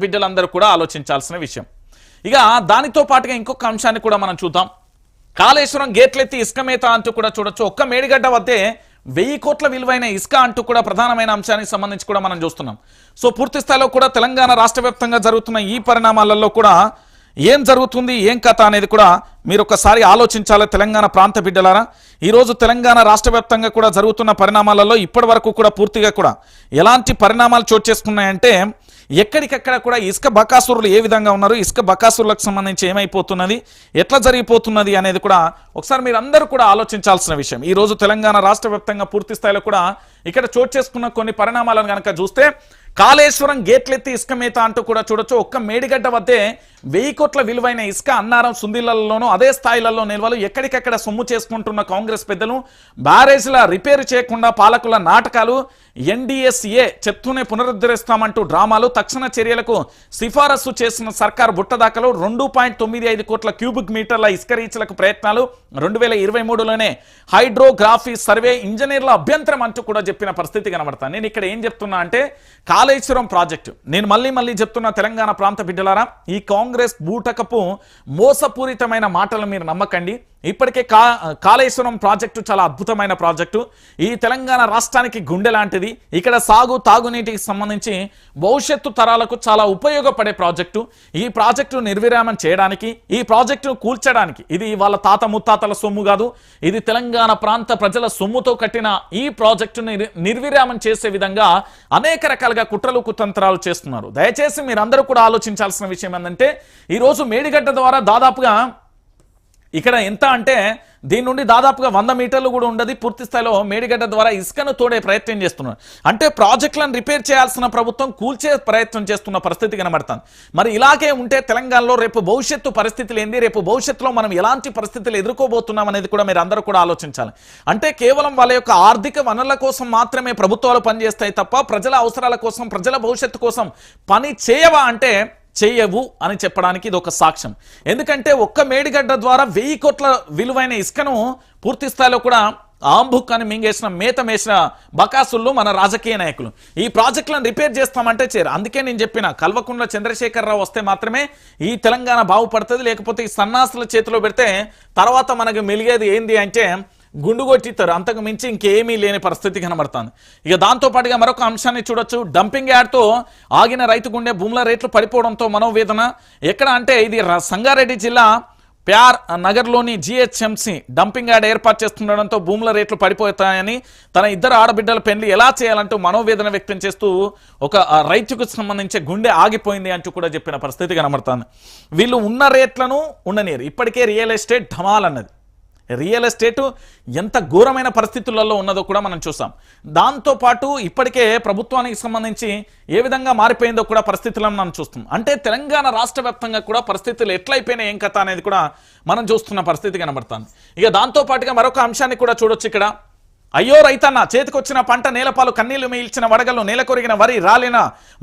బిడ్డలందరూ కూడా ఆలోచించాల్సిన విషయం. ఇక దానితో పాటుగా ఇంకొక అంశాన్ని కూడా మనం చూద్దాం. కాళేశ్వరం గేట్లెత్తి ఇసుక మేత అంటూ కూడా చూడొచ్చు. ఒక్క మేడిగడ్డ వద్దే 1000 కోట్ల విలువైన ఇసుక అంటూ కూడా ప్రధానమైన అంశానికి సంబంధించి కూడా మనం చూస్తున్నాం. సో పూర్తి స్థాయిలో కూడా తెలంగాణ రాష్ట్ర వ్యాప్తంగా జరుగుతున్న ఈ పరిణామాలలో కూడా ఏం జరుగుతుంది, ఏం కథ అనేది కూడా మీరు ఒకసారి ఆలోచించాలి తెలంగాణ ప్రాంత బిడ్డలారా. ఈరోజు తెలంగాణ రాష్ట్ర వ్యాప్తంగా కూడా జరుగుతున్న పరిణామాలలో ఇప్పటి వరకు కూడా పూర్తిగా కూడా ఎలాంటి పరిణామాలు చోటు చేసుకున్నాయంటే, ఎక్కడికక్కడ కూడా ఇసుక బకాసురులు ఏ విధంగా ఉన్నారు, ఇసుక బకాసురులకు సంబంధించి ఏమైపోతున్నది, ఎట్లా జరిగిపోతున్నది అనేది కూడా ఒకసారి మీరు అందరూ కూడా ఆలోచించాల్సిన విషయం. ఈరోజు తెలంగాణ రాష్ట్ర వ్యాప్తంగా పూర్తి స్థాయిలో కూడా ఇక్కడ చోటు చేసుకున్న కొన్ని పరిణామాలను కనుక చూస్తే, కాళేశ్వరం గేట్లెత్తి ఇసుక మేత అంటూ కూడా చూడొచ్చు. ఒక్క మేడిగడ్డ వద్దే 1000 కోట్ల విలువైన ఇసుక అన్నారం సుందిళ్లలోనూ అదే స్థాయిలలో నిల్వలు ఎక్కడికక్కడ సొమ్ము చేసుకుంటున్న కాంగ్రెస్ పెద్దలు, బ్యారేజ్ల రిపేర్ చేయకుండా పాలకుల నాటకాలు, ఎన్డీఎస్ఏ చెప్తూనే పునరుద్ధరిస్తామంటూ డ్రామాలు, తక్షణ చర్యలకు సిఫారసు చేసిన సర్కార్ బుట్టదాఖలు, 2.95 కోట్ల క్యూబిక్ మీటర్ల ఇసుక రీచ్లకు ప్రయత్నాలు, 2023లోనే హైడ్రోగ్రాఫీ సర్వే, ఇంజనీర్ల అభ్యంతరం అంటూ కూడా చెప్పిన పరిస్థితి కనబడతాను. నేను ఇక్కడ ఏం చెప్తున్నా అంటే, కాళేశ్వరం ప్రాజెక్టు నేను మళ్ళీ చెప్తున్నా తెలంగాణ ప్రాంత బిడ్డలారా, ఈ కాంగ్రెస్ బూటకపు మోసపూరితమైన మాటలు మీరు నమ్మకండి. ఇప్పటికే కాళేశ్వరం ప్రాజెక్టు చాలా అద్భుతమైన ప్రాజెక్టు, ఈ తెలంగాణ రాష్ట్రానికి గుండె లాంటిది. ఇక్కడ తాగునీటికి సంబంధించి భవిష్యత్తు తరాలకు చాలా ఉపయోగపడే ప్రాజెక్టు. ఈ ప్రాజెక్టు నిర్విరామం చేయడానికి, ఈ ప్రాజెక్టును కూల్చడానికి, ఇది వాళ్ళ తాత ముత్తాతల సొమ్ము కాదు, ఇది తెలంగాణ ప్రాంత ప్రజల సొమ్ముతో కట్టిన ఈ ప్రాజెక్టును నిర్విరామం చేసే విధంగా అనేక రకాలుగా కుట్రలు కుతంత్రాలు చేస్తున్నారు. దయచేసి మీరందరూ కూడా ఆలోచించాల్సిన విషయం ఏంటంటే, ఈరోజు మేడిగడ్డ ద్వారా దాదాపుగా ఇక్కడ ఎంత అంటే దీని నుండి దాదాపుగా 100 మీటర్లు కూడా ఉండదు. పూర్తి స్థాయిలో మేడిగడ్డ ద్వారా ఇసుకను తోడే ప్రయత్నం చేస్తున్నారు. అంటే ప్రాజెక్టులను రిపేర్ చేయాల్సిన ప్రభుత్వం కూల్చే ప్రయత్నం చేస్తున్న పరిస్థితి కనబడుతుంది. మరి ఇలాగే ఉంటే తెలంగాణలో రేపు భవిష్యత్తు పరిస్థితులు ఏంది, రేపు భవిష్యత్తులో మనం ఎలాంటి పరిస్థితులు ఎదుర్కోబోతున్నాం అనేది కూడా మీరు అందరూ కూడా ఆలోచించాలి. అంటే కేవలం వాళ్ళ యొక్క ఆర్థిక వనరుల కోసం మాత్రమే ప్రభుత్వాలు పనిచేస్తాయి తప్ప ప్రజల అవసరాల కోసం, ప్రజల భవిష్యత్తు కోసం పని చేయవా అంటే చేయవు అని చెప్పడానికి ఇది ఒక సాక్ష్యం. ఎందుకంటే ఒక్క మేడిగడ్డ ద్వారా 1000 కోట్ల విలువైన ఇసుకను పూర్తి స్థాయిలో కూడా ఆంబుక్ అని మింగేసిన మేత మేసిన బకాసులు మన రాజకీయ నాయకులు ఈ ప్రాజెక్టులను రిపేర్ చేస్తామంటే చేయరు. అందుకే నేను చెప్పిన కల్వకుంట్ల చంద్రశేఖరరావు వస్తే మాత్రమే ఈ తెలంగాణ బాగుపడుతుంది. లేకపోతే ఈ సన్నాసుల చేతిలో పెడితే తర్వాత మనకు మెలిగేది ఏంది అంటే గుండు కొట్టిస్తారు, అంతకు మించి ఇంకేమీ లేని పరిస్థితి కనబడుతుంది. ఇక దాంతోపాటుగా మరొక అంశాన్ని చూడొచ్చు. డంపింగ్ యార్డ్తో ఆగిన రైతు గుండె, భూముల రేట్లు పడిపోవడంతో మనోవేదన. ఎక్కడ అంటే ఇది సంగారెడ్డి జిల్లా ప్యార్ నగర్లోని జిహెచ్ఎంసి డంపింగ్ యార్డ్ ఏర్పాటు చేస్తుండడంతో భూముల రేట్లు పడిపోతాయని, తన 2 ఆడబిడ్డల పెళ్లి ఎలా చేయాలంటూ మనోవేదన వ్యక్తం చేస్తూ ఒక రైతుకు సంబంధించి గుండె ఆగిపోయింది అంటూ కూడా చెప్పిన పరిస్థితి కనబడుతుంది. వీళ్ళు ఉన్న రేట్లను ఉండనీరు. ఇప్పటికే రియల్ ఎస్టేట్ ఢమాల్ అన్నది. రియల్ ఎస్టేటు ఎంత ఘోరమైన పరిస్థితులలో ఉన్నదో కూడా మనం చూసాం. దాంతోపాటు ఇప్పటికే ప్రభుత్వానికి సంబంధించి ఏ విధంగా మారిపోయిందో కూడా పరిస్థితులను మనం చూస్తాం. అంటే తెలంగాణ రాష్ట్ర వ్యాప్తంగా కూడా పరిస్థితులు ఎట్లయిపోయినాయి, ఏం కథ అనేది కూడా మనం చూస్తున్న పరిస్థితి కనబడుతుంది. ఇక దాంతోపాటుగా మరొక అంశాన్ని కూడా చూడొచ్చు. ఇక్కడ అయ్యో రైతన్న, చేతికొచ్చిన పంట నేలపాలు, కన్నీళ్లు మిగిల్చిన వడగలు, నేల కొరిగిన వరి, రాలిన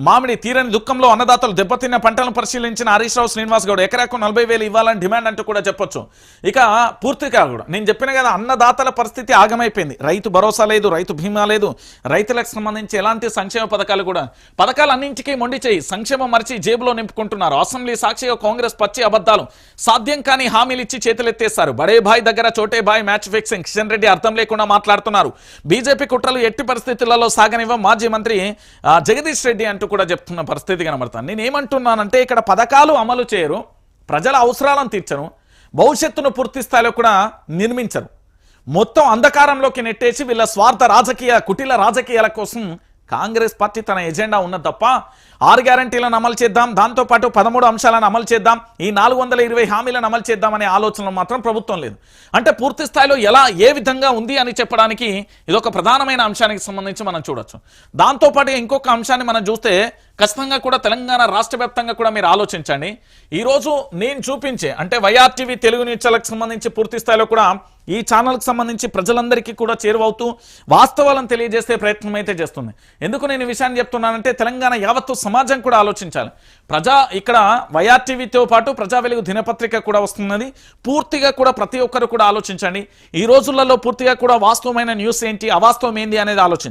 మామిడి, తీరని దుఃఖంలో అన్నదాతలు, దెబ్బతిన్న పంటలను పరిశీలించిన హరీష్ రావు శ్రీనివాస్ గౌడ్ ఎకరాకు 40,000 ఇవ్వాలని డిమాండ్ అంటూ కూడా చెప్పొచ్చు. ఇక పూర్తిగా కూడా నేను చెప్పిన కదా, అన్నదాతల పరిస్థితి ఆగమైపోయింది. రైతు భరోసా లేదు, రైతు బీమా లేదు, రైతులకు సంబంధించి ఎలాంటి సంక్షేమ పథకాలు కూడా, పథకాలన్నింటికీ మొండి చేయి, సంక్షేమం మరిచి జేబులో నింపుకుంటున్నారు. అసెంబ్లీ సాక్షిగా కాంగ్రెస్ పచ్చి అబద్ధాలు, సాధ్యం కానీ హామీలు ఇచ్చి చేతులెత్తేశారు. బడే భాయ్ దగ్గర చోటే భాయ్ మ్యాచ్ ఫిక్సింగ్, కిషన్ రెడ్డి అర్థం లేకుండా మాట్లాడుతున్నారు. బీజేపీ కుట్రలు ఎట్టి పరిస్థితులలో సాగనివ్వ మాజీ మంత్రి జగదీష్ రెడ్డి అంటూ కూడా చెప్తున్న పరిస్థితి కనబడుతుంది. నేనేమంటున్నానంటే, ఇక్కడ పథకాలు అమలు చేయరు, ప్రజల అవసరాలను తీర్చరు, భవిష్యత్తును పూర్తి స్థాయిలో కూడా నిర్మించరు, మొత్తం అంధకారంలోకి నెట్టేసి వీళ్ళ స్వార్థ రాజకీయ కుటిల రాజకీయాల కోసం కాంగ్రెస్ పార్టీ తన ఎజెండా ఉన్నది తప్ప 6 గ్యారంటీలను అమలు చేద్దాం, దాంతోపాటు 13 అంశాలను అమలు చేద్దాం, ఈ 420 హామీలను అమలు చేద్దామనే ఆలోచనలు మాత్రం ప్రభుత్వం లేదు. అంటే పూర్తి స్థాయిలో ఏ విధంగా ఉంది అని చెప్పడానికి ఇదొక ప్రధానమైన అంశానికి సంబంధించి మనం చూడొచ్చు. దాంతోపాటు ఇంకొక అంశాన్ని మనం చూస్తే ఖచ్చితంగా కూడా తెలంగాణ రాష్ట్ర వ్యాప్తంగా కూడా మీరు ఆలోచించండి. ఈరోజు నేను చూపించే అంటే వైఆర్టీవీ తెలుగు న్యూస్లకు సంబంధించి పూర్తి స్థాయిలో కూడా ఈ ఛానల్కి సంబంధించి ప్రజలందరికీ కూడా చేరువవుతూ వాస్తవాలను తెలియజేసే ప్రయత్నం అయితే చేస్తుంది. ఎందుకు నేను ఈ విషయాన్ని చెప్తున్నానంటే, తెలంగాణ యావత్తు సమాజం కూడా ఆలోచించాలి. ఇక్కడ వైఆర్టీవీతో పాటు ప్రజా వెలుగు దినపత్రిక కూడా వస్తున్నది. పూర్తిగా కూడా ప్రతి ఒక్కరు కూడా ఆలోచించండి. ఈ రోజులలో పూర్తిగా కూడా వాస్తవమైన న్యూస్ ఏంటి, అవాస్తవం ఏంటి అనేది ఆలోచించండి.